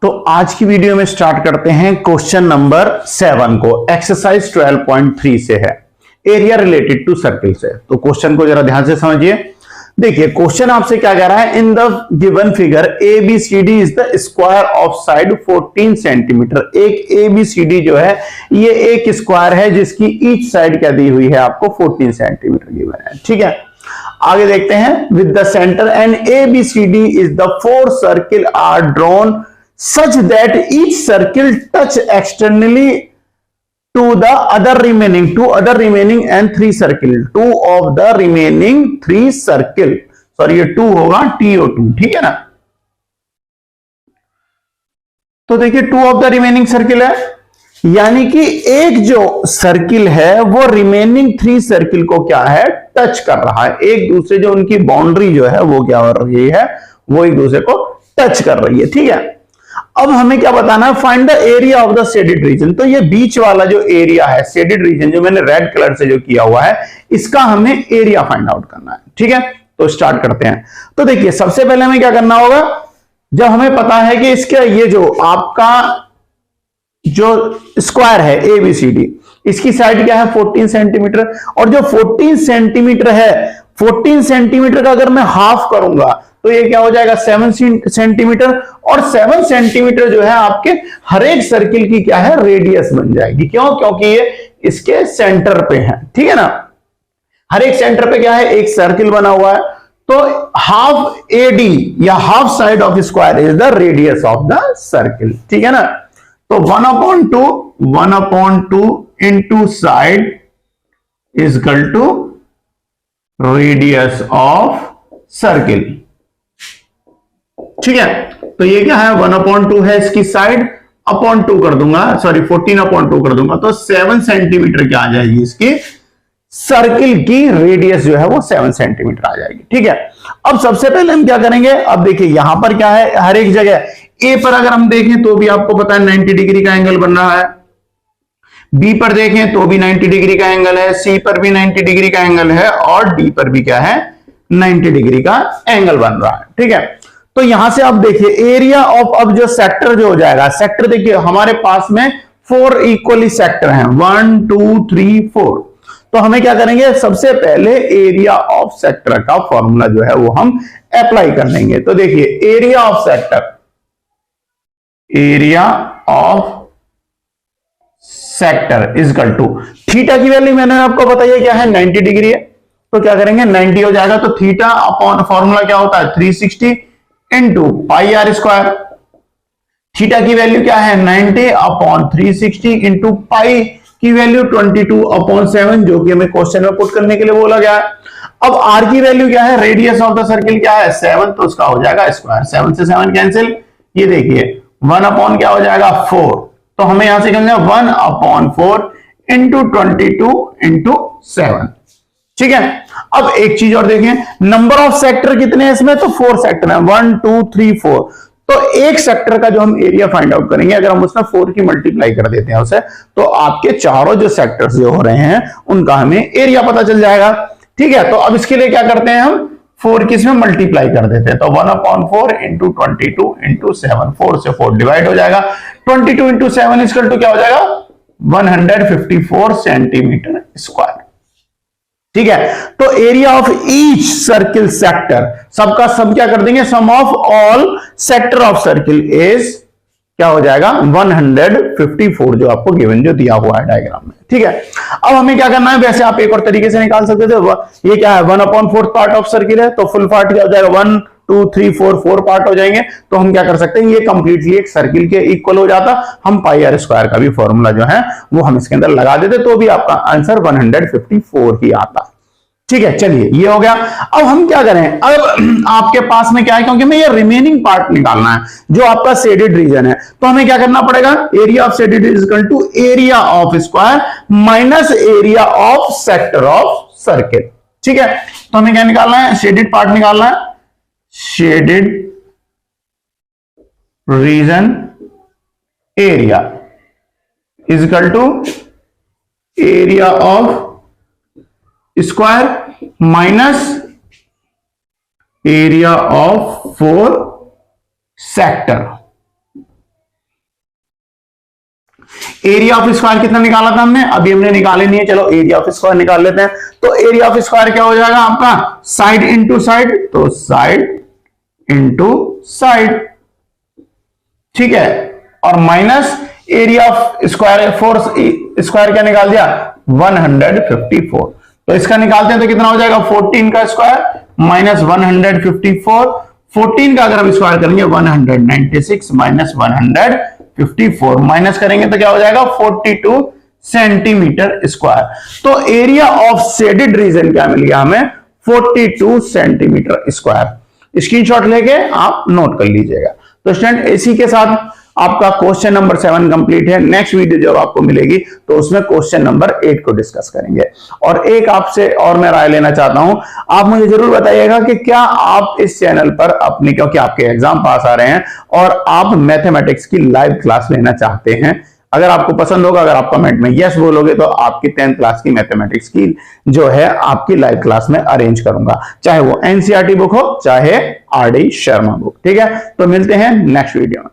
तो आज की वीडियो में स्टार्ट करते हैं क्वेश्चन नंबर 7 को। एक्सरसाइज 12.3 से है, एरिया रिलेटेड टू सर्किल से। तो क्वेश्चन को जरा ध्यान से समझिए। देखिए क्वेश्चन आपसे क्या कह रहा है, in the given figure A B C D is the square of side 14 centimetre. एक ए बी सी डी जो है ये एक स्क्वायर है जिसकी ईच साइड क्या दी हुई है आपको 14 सेंटीमीटर गिवन है। ठीक है, आगे देखते हैं। With the centre and A B C D is the 4 circle are drawn such that each circle touch externally to the other remaining and 3 circle, 2 of the remaining 3 circle, sorry ये 2 होगा TO2, ठीक है ना। तो देखिए 2 of the remaining circle है, यानी कि एक जो सर्किल है वो रिमेनिंग 3 सर्किल को क्या है, टच कर रहा है। एक दूसरे जो उनकी बाउंड्री जो है वो क्या हो रही है, वो एक दूसरे को टच कर रही है। ठीक है, अब हमें क्या बताना है, find the area of the shaded region. तो ये बीच वाला जो एरिया है, शेडेड रीजन जो मैंने रेड कलर से जो किया हुआ है, इसका हमें एरिया फाइंड आउट करना है। ठीक है, तो स्टार्ट करते हैं। तो देखिए सबसे पहले हमें क्या करना होगा, जब हमें पता है कि इसका ये जो आपका जो स्क्वायर है ABCD, इसकी साइड क्या है 14 सेंटीमीटर, और जो 14 सेंटीमीटर है, 14 सेंटीमीटर का अगर मैं हाफ करूंगा तो ये क्या हो जाएगा 7 सेंटीमीटर, और 7 सेंटीमीटर जो है आपके हर एक सर्किल की क्या है, रेडियस बन जाएगी। क्यों? क्योंकि ये इसके सेंटर पे है। ठीक है ना, हर एक सेंटर पे क्या है, एक सर्किल बना हुआ है। तो हाफ AD या half side of square is the radius of the circle. ठीक है ना, तो 1/2 into side is equal to radius of circle. ठीक है, तो ये क्या है 1/2 है, इसकी साइड अपॉन 2 कर दूंगा, सॉरी 14/2 कर दूंगा, तो 7 सेंटीमीटर क्या आ जाएगी, इसकी सर्किल की रेडियस जो है वो 7 सेंटीमीटर आ जाएगी। ठीक है, अब सबसे पहले हम क्या करेंगे, अब देखिए यहां पर क्या है, हर एक जगह ए पर अगर हम देखें तो भी आपको पता है 90 डिग्री का एंगल बन रहा है, बी पर देखें तो भी 90 डिग्री का एंगल है, सी पर भी 90 डिग्री का एंगल है, और डी पर भी क्या है 90 डिग्री का एंगल बन रहा है। ठीक है, तो यहां से आप देखिए एरिया ऑफ, अब जो सेक्टर जो हो जाएगा, सेक्टर देखिए हमारे पास में 4 इक्वली सेक्टर हैं, 1 2 3 4। तो हमें क्या करेंगे, सबसे पहले एरिया ऑफ सेक्टर का फॉर्मूला जो है वो हम अप्लाई कर लेंगे। तो देखिए area of sector, area of sector is equal to, theta की वैल्यू मैंने आपको बताइए क्या है 90 डिग्री है, तो क्या करेंगे 90 हो जाएगा, तो थीटा अपॉन फॉर्मूला क्या होता है 360 into pi r square. Theta की वैल्यू क्या है 90/360 इंटू पाई की वैल्यू 22/7, जो कि हमें क्वेश्चन में पुट करने के लिए बोला गया है। अब आर की वैल्यू क्या है, रेडियस ऑफ द सर्किल क्या है 7, तो उसका हो जाएगा स्क्वायर, 7 से 7 कैंसिल, ये देखिए 1 क्या हो जाएगा 4, तो हमें यहां से कहेंगे 1/4 इंटू 22 इंटू 7। ठीक है, अब एक चीज और देखें, नंबर ऑफ सेक्टर कितने हैं इसमें, तो 4 सेक्टर हैं, 1 2 3 4। तो एक सेक्टर का जो हम एरिया फाइंड आउट करेंगे, अगर हम उसमें 4 की मल्टीप्लाई कर देते हैं उसे, तो आपके चारों जो सेक्टर्स जो हो रहे हैं उनका हमें एरिया पता चल जाएगा। ठीक है, तो अब इसके लिए क्या करते हैं, हम 4 की इसमें मल्टीप्लाई कर देते हैं, तो 1/4 इंटू 22 इंटू 7, 4 से 4 डिवाइड हो जाएगा, 22 इंटू 7 इक्वल टू क्या हो जाएगा 154 सेंटीमीटर स्क्वायर। ठीक है, तो area of each circle sector, सबका सब क्या कर देंगे, sum of all sector of circle is क्या हो जाएगा 154, जो आपको गिवन जो दिया हुआ है डायग्राम में। ठीक है, अब हमें क्या करना है, वैसे आप एक और तरीके से निकाल सकते थे, ये क्या है 1/4 पार्ट ऑफ सर्किल है, तो फुल पार्ट क्या हो जाएगा 1 2 3 4 पार्ट हो जाएंगे, तो हम क्या कर सकते हैं, ये कंप्लीटली एक सर्किल के इक्वल हो जाता, हम पाई आर स्क्वायर का भी फॉर्मूला जो है वो हम इसके अंदर लगा देते, तो भी आपका आंसर 154 ही आता। ठीक है, चलिए ये हो गया। अब हम क्या करें, अब आपके पास में क्या है, क्योंकि हमें ये रिमेनिंग पार्ट निकालना है जो आपका शेडेड रीजन है, तो हमें क्या करना पड़ेगा, area of shaded is equal to area of square minus area of sector of circle. ठीक है, तो हमें क्या निकालना है, शेडेड पार्ट निकालना है, shaded region area is equal to area of square minus area of 4 sector. Area of square कितना निकाला था हमने, अभी हमने निकाले नहीं है, चलो एरिया ऑफ स्क्वायर निकाल लेते हैं। तो एरिया ऑफ स्क्वायर क्या हो जाएगा आपका, साइड इंटू साइड, तो साइड इंटू साइड, ठीक है, और minus area of square, four square क्या निकाल दिया 154, तो इसका निकालते हैं तो कितना हो जाएगा 14 का स्क्वायर माइनस 154, 14 का अगर हम स्क्वायर करेंगे 196 माइनस 154, माइनस करेंगे तो क्या हो जाएगा 42 सेंटीमीटर स्क्वायर। तो एरिया ऑफ शेडेड रीजन क्या मिल गया हमें 42 सेंटीमीटर स्क्वायर। स्क्रीनशॉट लेके आप नोट कर लीजिएगा। तो स्टूडेंट इसी के साथ आपका क्वेश्चन नंबर 7 कंप्लीट है। नेक्स्ट वीडियो जब आपको मिलेगी तो उसमें क्वेश्चन नंबर 8 को डिस्कस करेंगे। और एक आपसे और मैं राय लेना चाहता हूं, आप मुझे जरूर बताइएगा कि क्या आप इस चैनल पर अपनी, क्योंकि आपके एग्जाम पास आ रहे हैं और आप मैथमेटिक्स की लाइव क्लास लेना चाहते हैं, अगर आपको पसंद होगा, अगर आप कमेंट में यस बोलोगे तो आपकी 10th क्लास की मैथमेटिक्स की जो है आपकी लाइव क्लास में अरेंज करूंगा, चाहे वो एनसीईआरटी बुक हो चाहे आरडी शर्मा बुक। ठीक है, तो मिलते हैं नेक्स्ट वीडियो में।